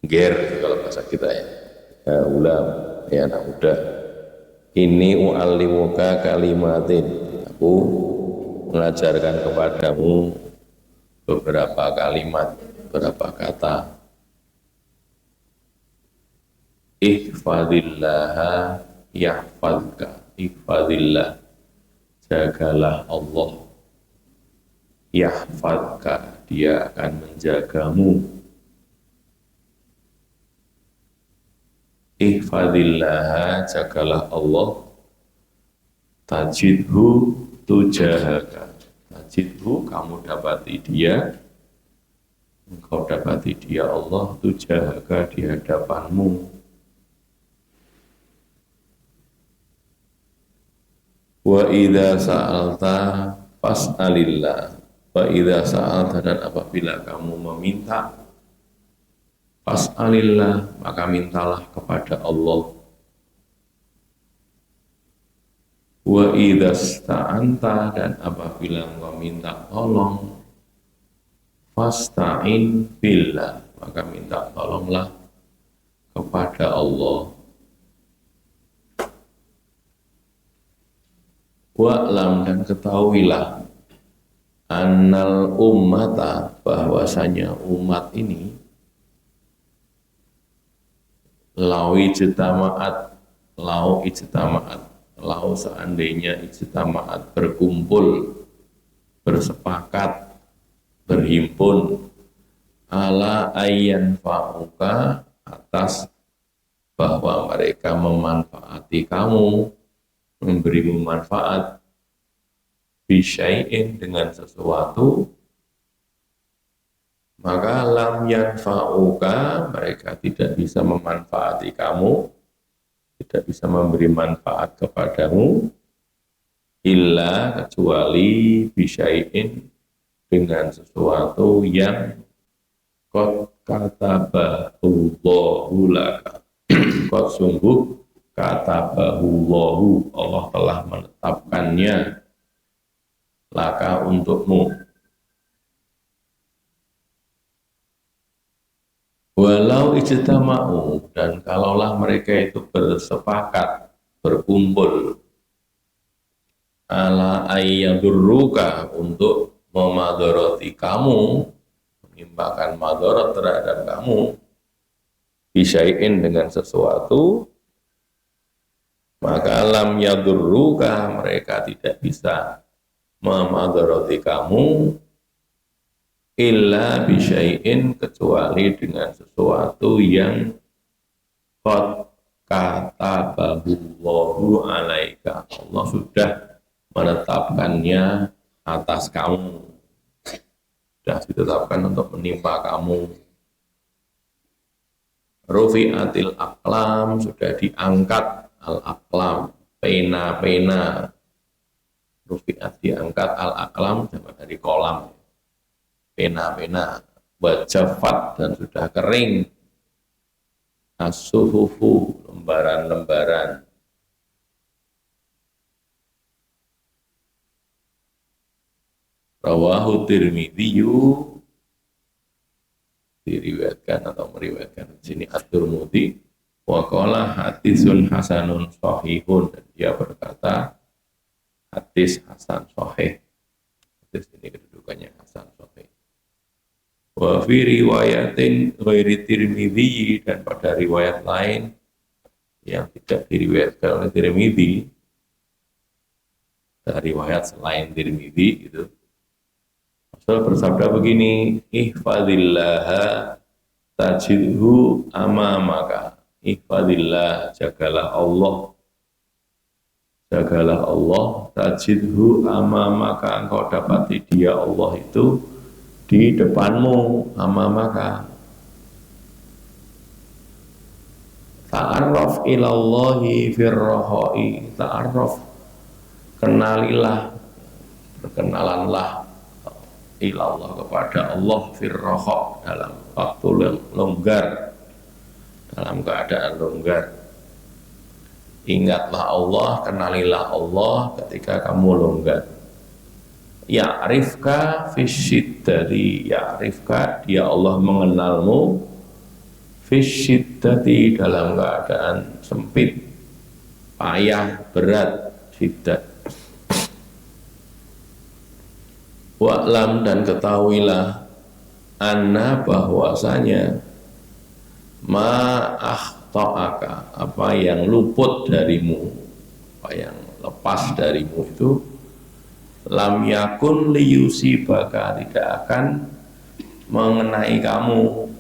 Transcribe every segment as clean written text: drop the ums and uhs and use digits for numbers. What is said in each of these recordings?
ger kalau bahasa kita ya. Ulam, ya anak muda. Ini u'allimuka kalimatin. Aku mengajarkan kepadamu beberapa kalimat, beberapa kata. Ihfadillaha yahfadka. Ihfadillah, jagalah Allah. Yahfadka, dia akan menjagamu. Ihfadillaha, jagalah Allah. Tajidhu tujahaka. Tajidhu, kamu dapati dia. Engkau dapati dia Allah, tujahaka, di hadapanmu. Wa idza sa'alta fas'alillah. Wa idza sa'alta, dan apabila kamu meminta, fas'alillah, maka mintalah kepada Allah. Wa idza sta'anta, dan apabila engkau minta tolong, fasta'in billah, maka minta tolonglah kepada Allah. Wa'lam, dan ketahuilah, annal ummata, bahwasanya umat ini, lau seandainya ijtama'at, berkumpul, bersepakat, berhimpun, ala ayyan fa'uka, atas bahwa mereka memanfaati kamu, memberimu manfaat, bisyai'in, dengan sesuatu, maka lam yanfa'uka, mereka tidak bisa memanfaati kamu, tidak bisa memberi manfaat kepadamu, illa, kecuali, bisyai'in, dengan sesuatu yang qad katabahullahu laka. Qad, sungguh, katabahullahu, Allah telah menetapkannya, laka, untukmu. Walau ijtama'u, dan kalaulah mereka itu bersepakat, berkumpul, ala ayyadurruka, untuk memadoroti kamu, menimpakan madorot terhadap kamu, bisyai'in, dengan sesuatu, maka lam yadurruka, mereka tidak bisa memadoroti kamu, illa bisyai'in, kecuali dengan sesuatu yang qad katabahullahu alaika, Allah sudah menetapkannya atas kamu, sudah ditetapkan untuk menimpa kamu. Rufi'atil aqlam, sudah diangkat al-aqlam, pena-pena. Rufi'at, diangkat, al-aqlam, jamak dari kolam, pena-pena. Wajafat, dan sudah kering, as-suhufu, lembaran-lembaran. Rawahu Tirmidhiyu, diriwayatkan atau meriwayatkan di sini At-Tirmidzi, wa qala hadisun hasanun sahihun, dan dia berkata hadis hasan sahih. Hadis ini kedudukannya hasan sahih. Wa fi riwayatin ghairi Tirmidzi, dan pada riwayat lain yang tidak diriwayatkan oleh Tirmidzi, dari riwayat selain Tirmidzi itu, Rasul bersabda begini, ihfadillaha tajidhu amamaka. Ihfadillah, jagalah Allah. Jagalah Allah, tajidhu amamaka, engkau dapati dia Allah itu di depanmu, amamaka. Ta'arraf ilallahi firrohoi, ta'arraf, kenalilah, berkenalanlah ilallah, kepada Allah, firroho, dalam waktu longgar, dalam keadaan longgar. Ingatlah Allah, kenalilah Allah ketika kamu longgar. Ya'rifka fisyiddati, ya'rifka, dia Allah mengenalmu Fisyiddati dalam keadaan sempit, payah, berat, syiddat. Wa'lam dan ketahuilah anna bahwasanya ma akhta'aka apa yang luput darimu, apa yang lepas darimu itu lam yakun liyusibaka tidak akan mengenai kamu,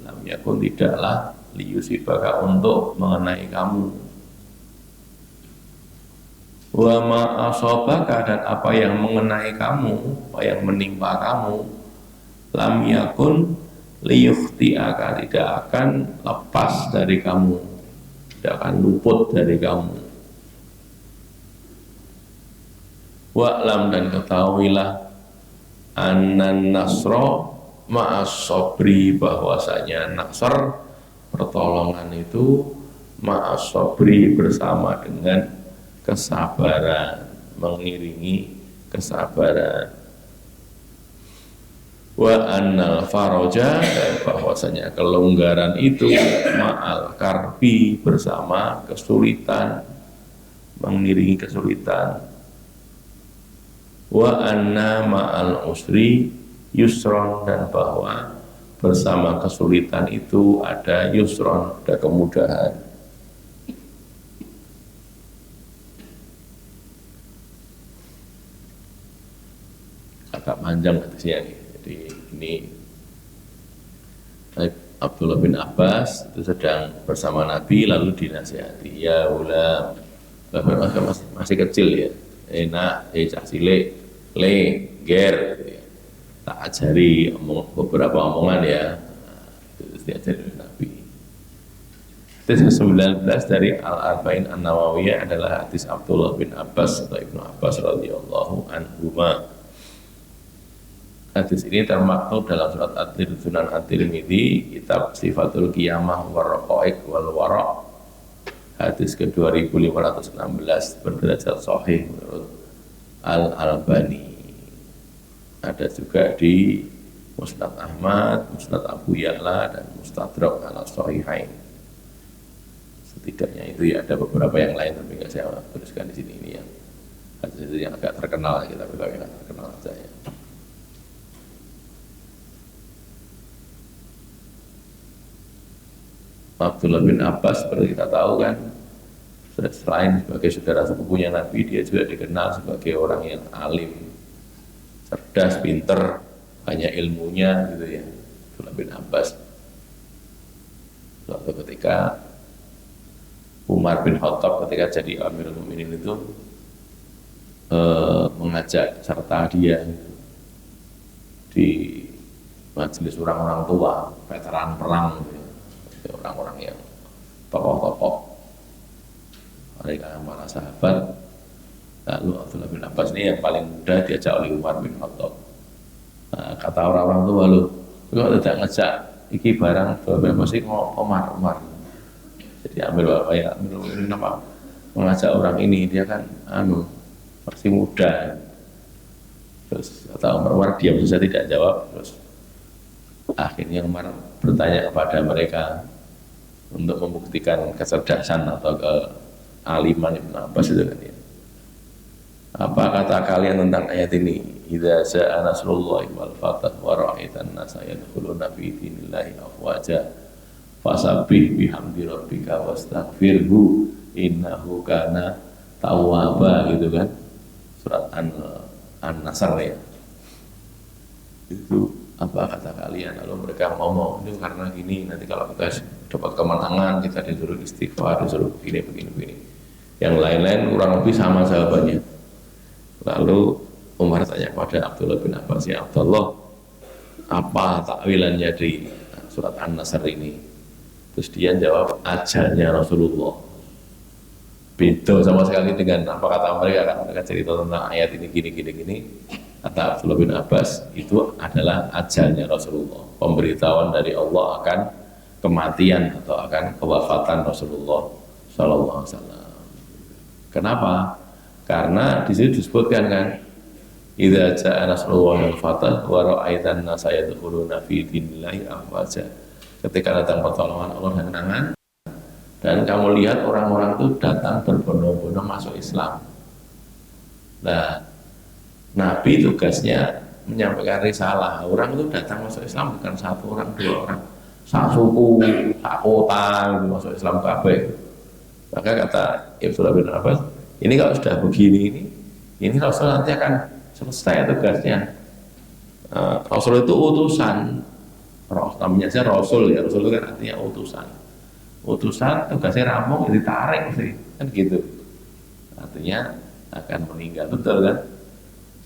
lam yakun tidaklah liyusibaka untuk mengenai kamu. Wa ma asabaka dan apa yang mengenai kamu, apa yang menimpa kamu, lam yakun liyukhti'aka tidak akan lepas dari kamu, tidak akan luput dari kamu. Wa'lam dan ketahuilah annan nasra ma'as sabri bahwasanya nasr pertolongan itu ma'as sabri bersama dengan kesabaran, mengiringi kesabaran. Wa annal faraja dan bahwasanya kelonggaran itu ma'al karbi bersama kesulitan, mengiringi kesulitan. Wa anna ma'al usri yusron dan bahwa bersama kesulitan itu ada yusron, ada kemudahan. Agak panjang hadisnya nih. Jadi ini Abdullah bin Abbas itu sedang bersama Nabi lalu dinasihati, ya ulam, masih kecil ya, enak, cah cilik, le, ger, gitu ya. Tak ajari beberapa omongan ya, itu diajari oleh Nabi. Hadis ke-19 dari Al-Arba'in An-Nawawiyah adalah hadis Abdullah bin Abbas atau Ibnu Abbas radhiyallahu anhuma. Hadis ini termaktub dalam surat Sunan At-Tirmidzi, kitab Sifatul Qiyamah Warraqaiq wal Wara', hadis ke-2516 berderajat sahih menurut Al-Albani. Ada juga di Musnad Ahmad, Musnad Abu Ya'la dan Mustadrak ala Sahihain. Setidaknya itu ya, ada beberapa yang lain tapi nggak saya tuliskan di sini. Ini yang hadis itu yang agak terkenal, kita kalau yang terkenal saja ya. Abdullah bin Abbas seperti kita tahu kan, selain sebagai saudara sepupunya Nabi, dia juga dikenal sebagai orang yang alim, cerdas, pinter, banyak ilmunya gitu ya. Abdullah bin Abbas suatu ketika Umar bin Khattab ketika jadi Amirul Mukminin itu mengajak serta dia di majelis orang-orang tua, veteran perang gitu ya. Orang-orang yang tokoh-tokoh mereka para sahabat. Lalu Abdullah bin Abbas ini yang paling muda diajak oleh Umar bin Khattab. Nah, kata orang-orang tua, lu kok tidak ngajak iki barang masih Umar. Jadi ambil bapak ya, ambil apa mengajak orang ini, dia kan masih muda. Terus kata Umar diam saja tidak jawab. Terus akhirnya Umar bertanya kepada mereka untuk membuktikan kecerdasan atau kealiman Ibnu Abbas itu kan ya. Apa kata kalian tentang ayat ini? Idza jaa nasrullahi wal fath wa ra'aitan nasa yadkhuluna fi dinillahi afwaja fasabbih bihamdi rabbika wastaghfirhu innahu kana tawwaba gitu kan. Surat An-Nasr ya. Itu apa kata kalian? Lalu mereka ngomong, ini karena gini, nanti kalau kita dapat kemenangan kita disuruh istighfar, disuruh begini. Yang lain-lain kurang lebih sama jawabannya. Lalu Umar tanya kepada Abdullah bin Abbas, ya Abdullah, apa takwilannya di surat An-Nasr ini? Terus dia jawab, ajalnya Rasulullah. Beda sama sekali dengan apa kata mereka, kan mereka cerita tentang ayat ini gini. Kata Abdullah bin Abbas, itu adalah ajalnya Rasulullah, pemberitahuan dari Allah akan kematian atau akan kewafatan Rasulullah Sallallahu Alaihi Wasallam. Kenapa? Karena di sini disebutkan kan, idza jaa nasrullahi wal fath wa ra'aitan nasa yadkhuluna fi dinillahi afwaja. ketika datang pertolongan Allah dan kenangan. Dan kamu lihat orang-orang itu datang berbondong-bondong masuk Islam. Nah, Nabi tugasnya menyampaikan risalah. Orang itu datang masuk Islam bukan satu orang, dua orang, satu suku, satu kota gitu, masuk Islam kabeh. Maka kata Ibnu bin Abbas, ini kalau sudah begini ini Rasul nanti akan selesai tugasnya. Rasul itu utusan, namanya saya Rasul ya, Rasul itu kan artinya utusan. Utusan tugasnya rampung, ditarik sih, kan gitu. Artinya akan meninggal, betul kan?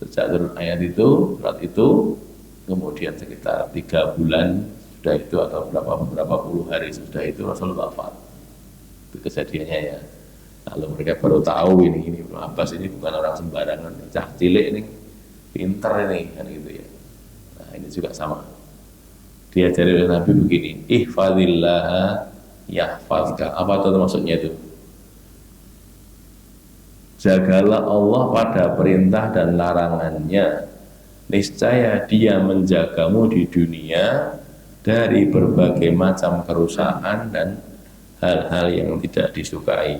Sejak turun ayat itu, surat itu, kemudian sekitar 3 bulan sudah itu atau beberapa puluh hari sudah itu Rasul wafat. Itu kejadiannya ya. Lalu mereka baru tahu ini Ibnu Abbas ini bukan orang sembarangan, cah cilik ini pinter ini kan gitu ya. Nah ini juga sama. Diajari oleh Nabi begini, ihfadillah yahfazka. Apa itu maksudnya itu? Jagalah Allah pada perintah dan larangannya, niscaya Dia menjagamu di dunia dari berbagai macam kerusakan dan hal-hal yang tidak disukai,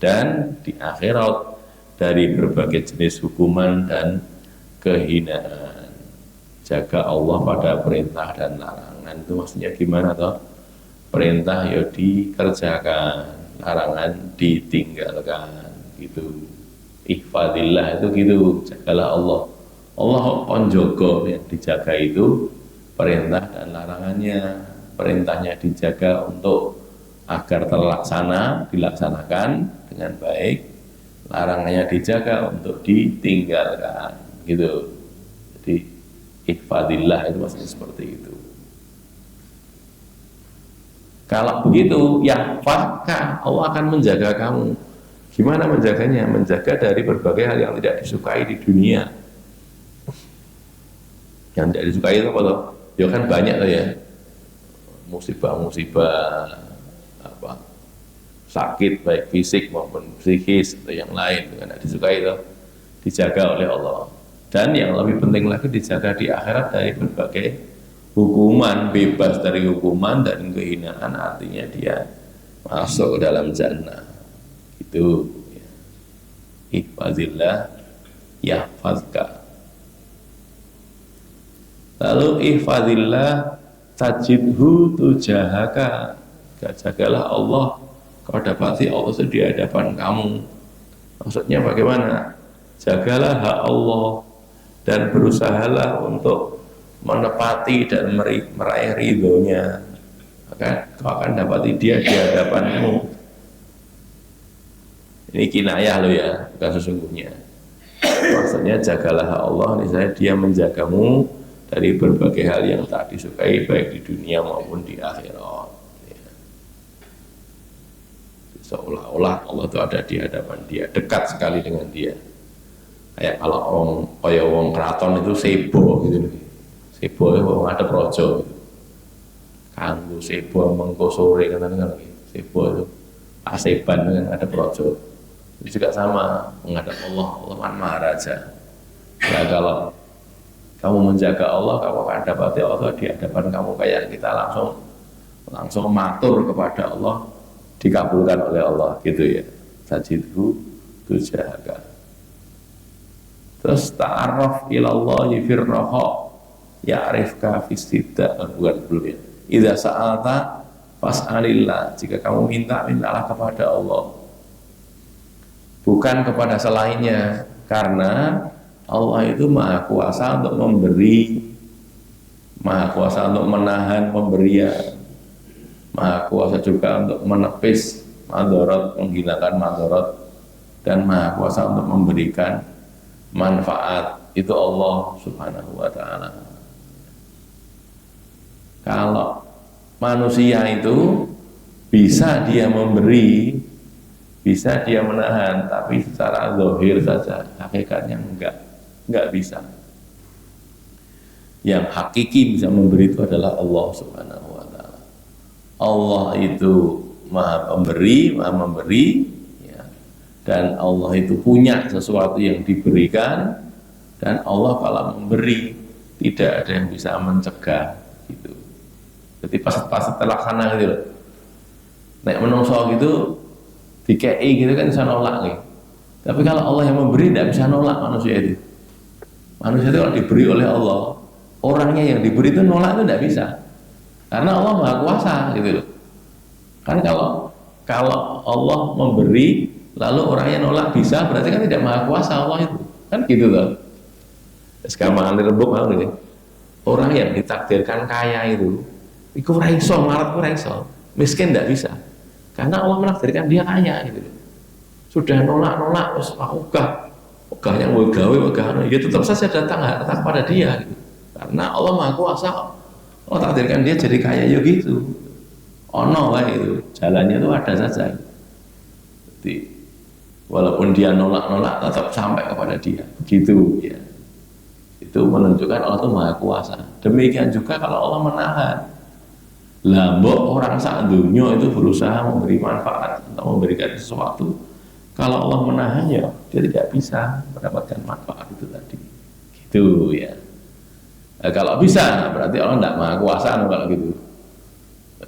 dan di akhirat dari berbagai jenis hukuman dan kehinaan. Jaga Allah pada perintah dan larangan itu maksudnya gimana toh? Perintah ya dikerjakan, larangan ditinggalkan gitu. Ihfadillah itu gitu, jagalah Allah. Allah konjogo yang dijaga itu perintah dan larangannya. Perintahnya dijaga untuk agar terlaksana, dilaksanakan dengan baik. Larangannya dijaga untuk ditinggalkan gitu. Jadi ihfadillah itu maksudnya seperti itu. Kalau begitu, yahfazka, Allah akan menjaga kamu. Gimana menjaganya? Menjaga dari berbagai hal yang tidak disukai di dunia. Yang tidak disukai itu apa toh? Ya kan banyak tuh ya. Musibah-musibah, apa, sakit baik fisik maupun psikis atau yang lain yang tidak disukai itu dijaga oleh Allah. Dan yang lebih penting lagi dijaga di akhirat dari berbagai hukuman, bebas dari hukuman dan kehinaan, artinya dia masuk ke dalam jannah. Itu ya. Ihfazillah yahfazka. Lalu ihfazillah tajidhu tujahaka. Jagalah Allah, kau dapati Allah itu di hadapan kamu. Maksudnya bagaimana? Jagalah hak Allah dan berusahalah untuk menepati dan meraih ridhonya, maka kau akan dapati Dia di hadapanmu. Ini kinayah loh ya, bukan sesungguhnya. Maksudnya jagalah Allah, misalnya Dia menjagamu dari berbagai hal yang tak disukai baik di dunia maupun di akhirat. Ya. Seolah-olah Allah itu ada di hadapan Dia, dekat sekali dengan Dia. Kayak kalau wong keraton itu sebo gitu loh. Sebo itu ada projo gitu. Kanggo sebo mengko sore kan lagi. Sebo itu aseban kan ada projo. Itu juga sama menghadap Allah, Allah kan Maharaja. Nah kalau kamu menjaga Allah, kamu akan dapati Allah di hadapan kamu, kayak kita langsung matur kepada Allah, dikabulkan oleh Allah gitu ya. Sajidhu tujahaka. Terus ta'arraf ilallahi firraha ya'rifka fistidda, bukan belum ya. Idza sa'alta fas'alillah, jika kamu mintalah kepada Allah, bukan kepada selainnya, karena Allah itu maha kuasa untuk memberi, maha kuasa untuk menahan pemberian, maha kuasa juga untuk menepis madorot, menghilangkan madorot, dan maha kuasa untuk memberikan manfaat. Itu Allah subhanahu wa ta'ala. Kalau manusia itu bisa dia memberi, bisa dia menahan, tapi secara zahir saja, hakikatnya enggak bisa. Yang hakiki bisa memberi itu adalah Allah subhanahu wa ta'ala. Allah itu maha pemberi, maha memberi ya. Dan Allah itu punya sesuatu yang diberikan, dan Allah kalau memberi tidak ada yang bisa mencegah gitu. Jadi pas terlaksana gitu loh. Nek menungso gitu dikei gitu kan bisa nolak nih. Tapi kalau Allah yang memberi tidak bisa nolak manusia itu. Manusia itu kalau diberi oleh Allah, orangnya yang diberi itu nolak itu tidak bisa. Karena Allah Maha Kuasa gitu loh. Kan kalau Allah memberi lalu orangnya nolak bisa, berarti kan tidak Maha Kuasa Allah itu. Kan gitu loh. Sekarang rembuk mau nih. Orang yang ditakdirkan kaya itu ora iso, melarat ora iso. Miskin tidak bisa. Karena Allah menakdirkan dia kaya gitu. Sudah nolak-nolak terus ogahnya mau gawe ya tetap saja datang kepada dia gitu. Karena Allah Maha Kuasa. Allah takdirkan dia jadi kaya ya gitu. Ono lah itu, jalannya itu ada saja. Jadi walaupun dia nolak-nolak tetap sampai kepada dia. Begitu ya. Itu menunjukkan Allah itu Maha Kuasa. Demikian juga kalau Allah menahan. Lambok orang saat dunia itu berusaha memberi manfaat atau memberikan sesuatu. Kalau Allah menahannya, dia tidak bisa mendapatkan manfaat itu tadi. Gitu ya. Nah, kalau bisa, berarti Allah tidak Maha Kuasa kalau gitu.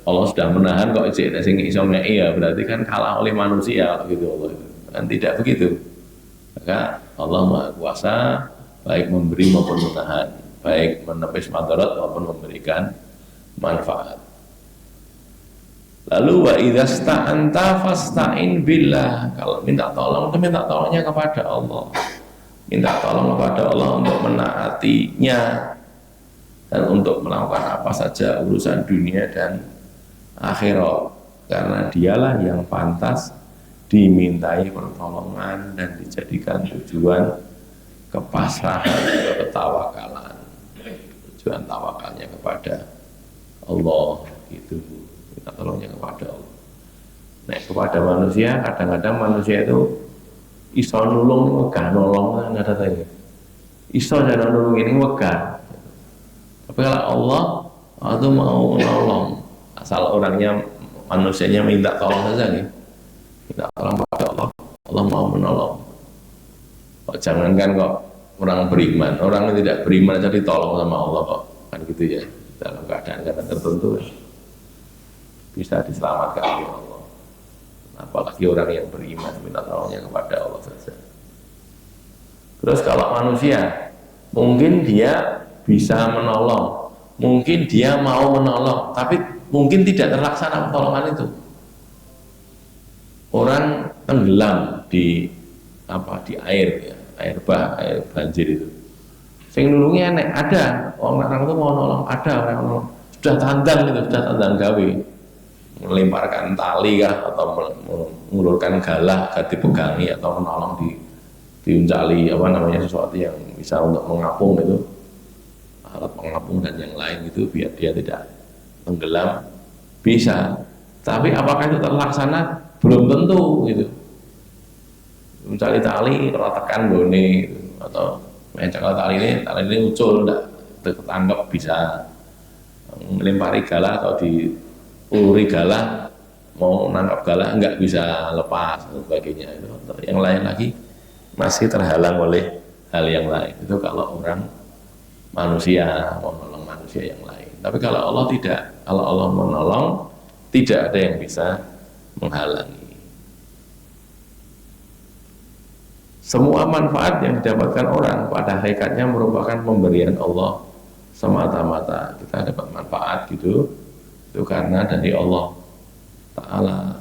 Allah sudah menahan kok sing iso ngei ya, berarti kan kalah oleh manusia kalau gitu Allah itu. Kan tidak begitu. Maka Allah Maha Kuasa baik memberi maupun menahan, baik menepis madarat maupun memberikan manfaat. Lalu wa idza sta'anta fasta'in billah. Kalau minta tolong itu minta tolongnya kepada Allah. Minta tolong kepada Allah untuk menaatinya dan untuk melakukan apa saja urusan dunia dan akhirat. Karena dialah yang pantas dimintai pertolongan dan dijadikan tujuan kepasrahan, ketawakalan. Tujuan tawakalnya kepada Allah itu. Minta tolongnya kepada Allah. Nah, kepada manusia, kadang-kadang manusia itu iso nulung wegah nolong nggak ada tanya. Iso jangan nulung ini wegah. Tapi kalau Allah itu mau menolong, asal orangnya manusianya minta tolong saja nih. Minta tolong kepada Allah, Allah mau menolong. Kok jangankan kok orang beriman, orang yang tidak beriman saja ditolong sama Allah kok, kan gitu ya. Dalam keadaan tertentu bisa diselamatkan oleh Allah. Apalagi orang yang beriman minta tolongnya kepada Allah saja. Terus kalau manusia, mungkin dia bisa menolong, mungkin dia mau menolong, tapi mungkin tidak terlaksana pertolongan itu. Orang tenggelam di air ya, air banjir itu. Sing nulungnya enek ada, orang itu mau nolong, ada orang nolong. Sudah tandang gitu, sudah tandang gawe. Melemparkan tali kah atau mengulurkan galah dipegangi atau menolong diuncali sesuatu yang bisa untuk mengapung itu, alat pengapung dan yang lain itu biar dia tidak tenggelam bisa. Tapi apakah itu terlaksana? Belum tentu gitu. Mencari tali kalau tekan gone gitu, atau mencari tali ini ucul tidak tertangkap bisa melempari galah atau uluri galah mau nangkap galah enggak bisa lepas dan sebagainya itu. Yang lain lagi masih terhalang oleh hal yang lain. Itu kalau orang manusia mau menolong manusia yang lain. Tapi kalau Allah tidak, kalau Allah menolong tidak ada yang bisa menghalangi. Semua manfaat yang didapatkan orang pada hakikatnya merupakan pemberian Allah semata-mata. Kita dapat manfaat gitu itu karena dari Allah Ta'ala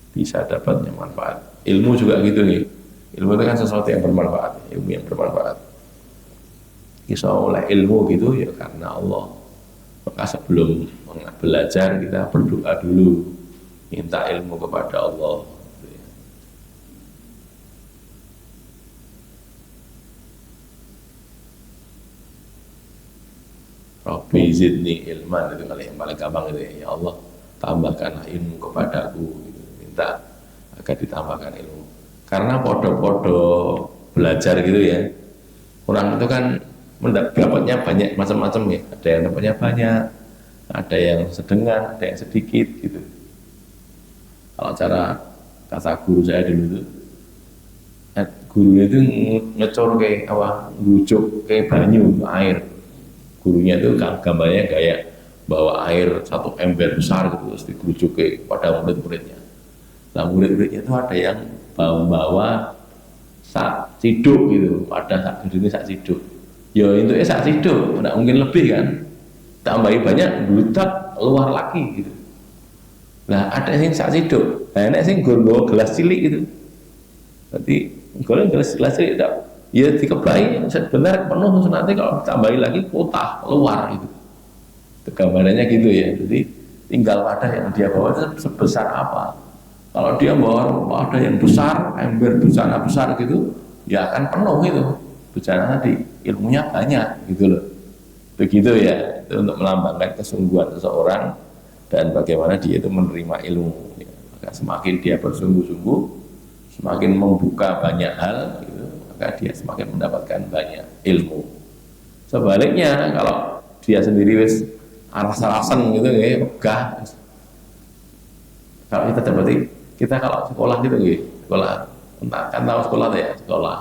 bisa dapatnya manfaat. Ilmu juga gitu nih. Ilmu itu kan sesuatu yang bermanfaat, ilmu yang bermanfaat. Bisa oleh ilmu gitu ya karena Allah. Maka sebelum belajar kita berdoa dulu, minta ilmu kepada Allah. Rabbi zidni ilman, itu kali yang paling gampang itu ya Allah tambahkanlah ilmu kepadaku gitu. Minta agar ditambahkan ilmu karena podo-podo belajar gitu ya, orang itu kan mendapatnya banyak macam-macam ya, ada yang dapatnya banyak, ada yang sedang, ada yang sedikit gitu. Kalau cara kata guru saya dulu itu, gurunya itu ngecor kayak ngucuk kayak banyu air. Gurunya itu gambarnya kayak bawa air 1 ember besar gitu terus digerujuk kepada murid-muridnya. Nah murid-muridnya itu ada yang bawa sak ciduk gitu, ada sak gede sak ciduk. Ya itu sak ciduk, tidak mungkin lebih kan. Tambahi banyak, bludak luar lagi gitu. Nah ada yang sak ciduk, nah ada yang nggo gelas cilik gitu. Berarti kalau gelas cilik tidak, ya dikeplai sebentar penuh nanti kalau tambahi lagi kota luar gitu. Itu gambarannya gitu ya. Jadi tinggal wadah yang dia bawa itu sebesar apa. Kalau dia bawa wadah yang besar, ember besar gitu, ya akan penuh itu. Bicara tadi ilmunya banyak gitu loh. Begitu ya, itu untuk melambangkan kesungguhan seseorang dan bagaimana dia itu menerima ilmu. Ya. Maka semakin dia bersungguh-sungguh, semakin membuka banyak hal, gitu, maka dia semakin mendapatkan banyak ilmu. Sebaliknya kalau dia sendiri wis aras-arasan gitu ya, megah. Kalau kita seperti kita kalau sekolah gitu ya, sekolah, kan tahu sekolah ya, sekolah.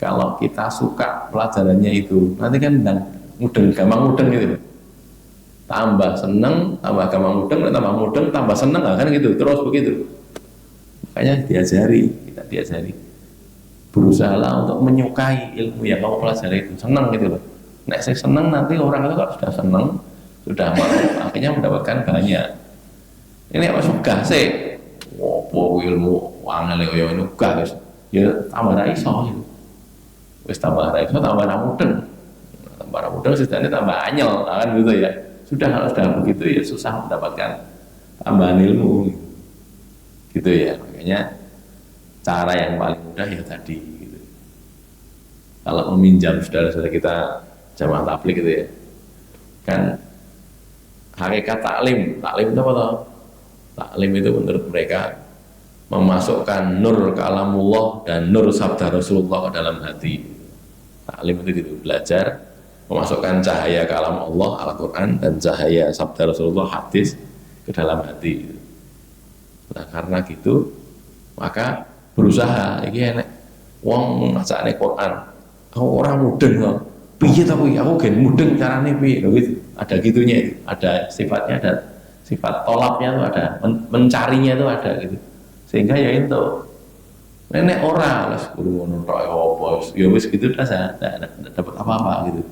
Kalau kita suka pelajarannya itu, nanti kan mudeng, gampang mudeng gitu. Tambah seneng, tambah gampang mudeng, tambah seneng, kan gitu, terus begitu. Makanya kita diajari berusaha untuk menyukai ilmu yang kamu pelajari itu, seneng gitu loh. Nek saya seneng nanti orang itu kalau sudah seneng, sudah mau, akhirnya mendapatkan banyak. Ini apa suka sih? Wopo ilmu angel yo ini gak guys. Ya tambah ra iso. Wis tambah ra iso tambah ra mudeng. Tambah ra mudeng setidaknya tambah anyel kan gitu ya. Kalau sudah begitu ya susah mendapatkan tambahan ilmu. Gitu ya. Makanya cara yang paling mudah ya tadi gitu. Kalau meminjam saudara-saudara kita jamaah tabligh gitu ya. Kan hakikat taklim itu apa toh? Taklim itu menurut mereka memasukkan nur kalamullah dan nur sabda Rasulullah ke dalam hati. Taklim itu gitu, belajar memasukkan cahaya kalam Allah Al-Quran dan cahaya sabda Rasulullah hadis ke dalam hati. Nah karena gitu maka berusaha iki enek wong macane Quran aku orang mudeng kok piye to kuwi aku gen mudeng carane piye lho gitu. Ada gitunya itu, ada sifatnya, ada sifat tolapnya itu ada, mencarinya itu ada gitu. Sehingga ya itu nenek ora lah guru ngono tok apa ya wis gitu dah enggak dapat apa-apa gitu.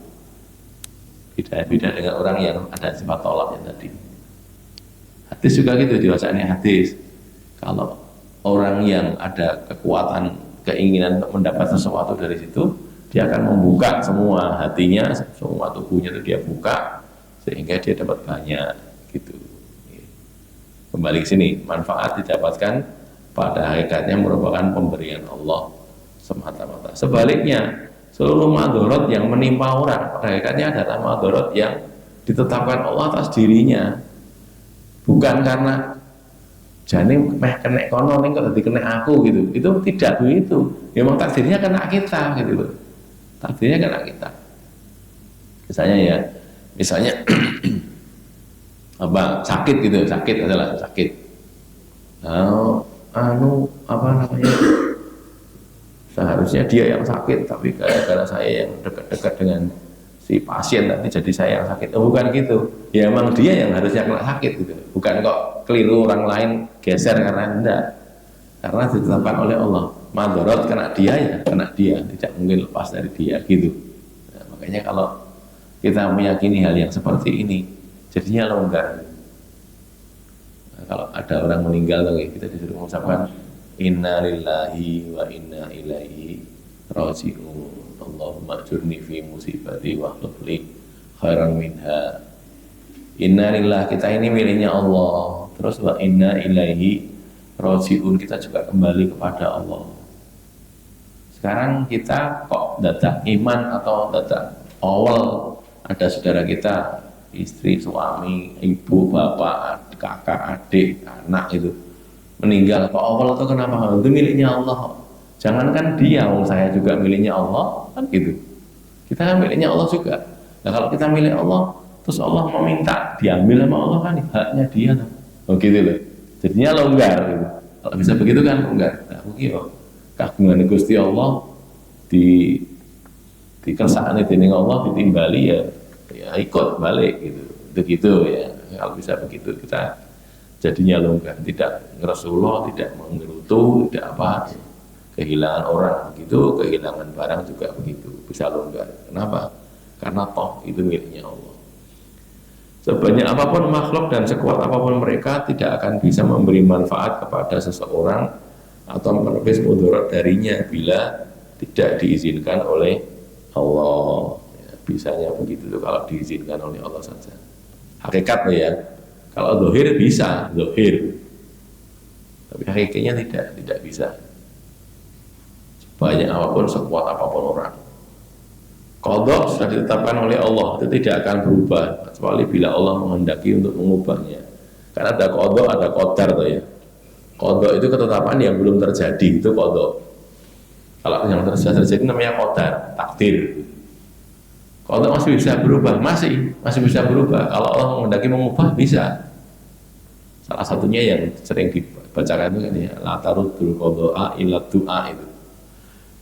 Beda dengan orang yang ada sifat tolapnya tadi. Hadis juga gitu, diwacanya hadis. Kalau orang yang ada kekuatan, keinginan untuk mendapat sesuatu dari situ, dia akan membuka semua hatinya, semua tubuhnya itu dia buka sehingga dia dapat banyak gitu. Kembali ke sini, manfaat didapatkan pada hakikatnya merupakan pemberian Allah semata-mata. Sebaliknya, seluruh madorot yang menimpa orang pada hakikatnya adalah madorot yang ditetapkan Allah atas dirinya, bukan karena jane meh kena kono ning kok dadi kena aku gitu. Itu tidak begitu. Memang takdirnya kena kita gitu loh. Takdirnya kena kita. Misalnya apa sakit gitu, sakit adalah sakit. Apa namanya? Seharusnya dia yang sakit, tapi gara-gara saya yang dekat-dekat dengan si pasien nanti jadi saya yang sakit. Bukan gitu. Ya emang dia yang harusnya kena sakit gitu. Bukan kok keliru orang lain geser karena enggak. Karena ditetapkan oleh Allah. Madorot kena dia ya, kena dia. Tidak mungkin lepas dari dia gitu. Nah, makanya kalau kita meyakini hal yang seperti ini, jadinya longgar. Nah, kalau ada orang meninggal kita disuruh mengucapkan inna lillahi wa inna ilaihi raji'un. Allahumma ajurni fi musibati wa akhlifli khairan minha. Inna lillahi, kita ini miliknya Allah. Terus wa inna ilaihi raji'un, kita juga kembali kepada Allah. Sekarang kita kok dadak iman atau dadak awal ada saudara kita, istri, suami, ibu, bapak, kakak, adik, anak itu meninggal, kok awal atau kenapa? Itu miliknya Allah. Jangankan dia, saya juga miliknya Allah, kan gitu. Kita kan miliknya Allah juga. Nah kalau kita milik Allah, terus Allah meminta diambil sama Allah kan haknya dia. Oh gitu loh. Jadinya longgar gitu. Kalau bisa begitu kan longgar. Nah mungkin kagungan Gusti Allah dikersakane dening Allah ditimbali ya ikut balik gitu. Begitu ya. Kalau bisa begitu kita jadinya longgar, tidak ngeresuloh, tidak menggerutu, tidak apa, kehilangan orang begitu, kehilangan barang juga begitu, bisa longgar. Kenapa? Karena toh itu miliknya Allah. Sebanyak apapun makhluk dan sekuat apapun mereka tidak akan bisa memberi manfaat kepada seseorang atau menepis mudarat darinya bila tidak diizinkan oleh Allah. Ya, bisanya begitu tuh kalau diizinkan oleh Allah saja. Hakikat loh ya. Kalau dohir bisa, dohir. Tapi hakikatnya tidak bisa. Banyak apapun, sekuat apapun orang. Qadha sudah ditetapkan oleh Allah, itu tidak akan berubah kecuali bila Allah menghendaki untuk mengubahnya. Karena ada qadha, ada qadar tuh ya. Qadha itu ketetapan yang belum terjadi, itu qadha. Kalau yang terjadi namanya qadar, takdir. Qadha masih bisa berubah, masih bisa berubah. Kalau Allah menghendaki mengubah bisa. Salah satunya yang sering dibacakan itu kan ya, la taruddul qadha'a illa du'a itu.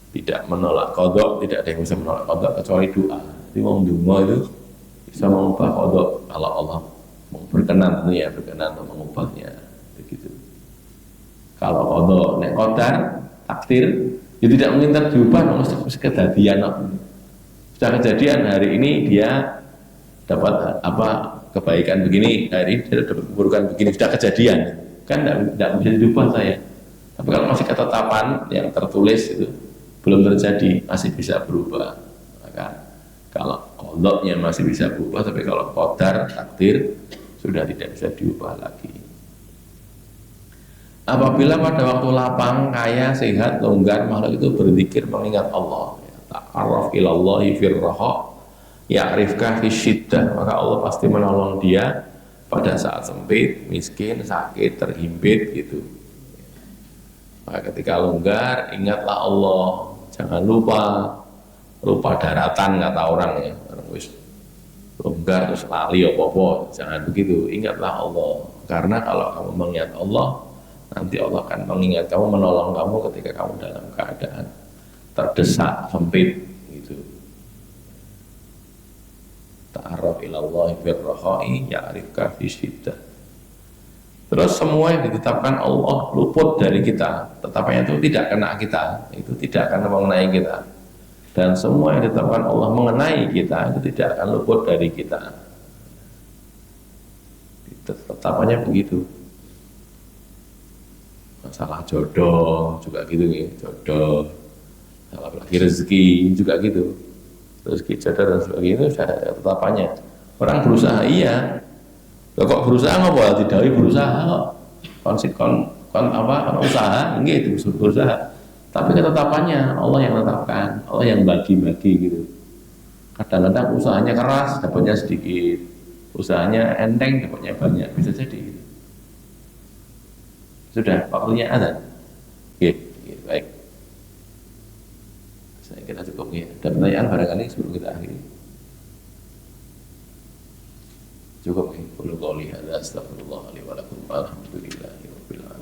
Tidak menolak qadha, tidak ada yang bisa menolak qadha kecuali doa. Jadi wong donga itu bisa mengubah qadha kalau Allah berkenan ya, berkenan untuk mengubahnya begitu. Kalau qadha nek qadar takdir itu tidak mungkin diubah, mesti kejadian. Sudah kejadian hari ini dia dapat apa kebaikan begini, hari ini dia dapat keburukan begini, sudah kejadian kan tidak bisa diubah saya. Tapi kalau masih ketetapan yang tertulis itu belum terjadi, masih bisa berubah. Maka kalau qadha-nya masih bisa berubah, tapi kalau qadar, takdir sudah tidak bisa diubah lagi. Apabila pada waktu lapang, kaya, sehat, longgar, makhluk itu berzikir mengingat Allah. Ta'arraf ilallahi firraha ya'rifka fi syiddah, maka Allah pasti menolong dia pada saat sempit, miskin, sakit, terhimpit gitu. Maka ketika longgar, ingatlah Allah. Jangan lupa daratan kata orang ya. Orang wis longgar terus lali apa-apa. Jangan begitu. Ingatlah Allah. Karena kalau kamu mengingat Allah, nanti Allah akan mengingat kamu, menolong kamu ketika kamu dalam keadaan terdesak, sempit gitu. Ta'arraf ilallahi firraha'i ya'rifka fi syiddah. Terus semua yang ditetapkan Allah luput dari kita, tetapannya itu tidak kena kita, itu tidak akan mengenai kita. Dan semua yang ditetapkan Allah mengenai kita, itu tidak akan luput dari kita. Tetapannya begitu. Masalah jodoh juga gitu ya, jodoh. Masalah lagi rezeki juga gitu. Rezeki jodoh dan sebagainya itu sudah tetapannya. Orang berusaha iya. Loh, kok berusaha ngapa tidak berusaha kok usaha enggak itu berusaha, tapi ketetapannya Allah yang tetapkan, Allah yang bagi-bagi gitu. Kadang-kadang usahanya keras dapatnya sedikit, usahanya enteng dapatnya banyak, bisa jadi gitu. Sudah waktunya azan. Oke, baik, saya kira cukup ya. Ada pertanyaan barangkali sebelum kita akhiri? Cukup ya. Qul qouli hadza astaghfirullah li wa lakum. Alhamdulillahi rabbil alamin.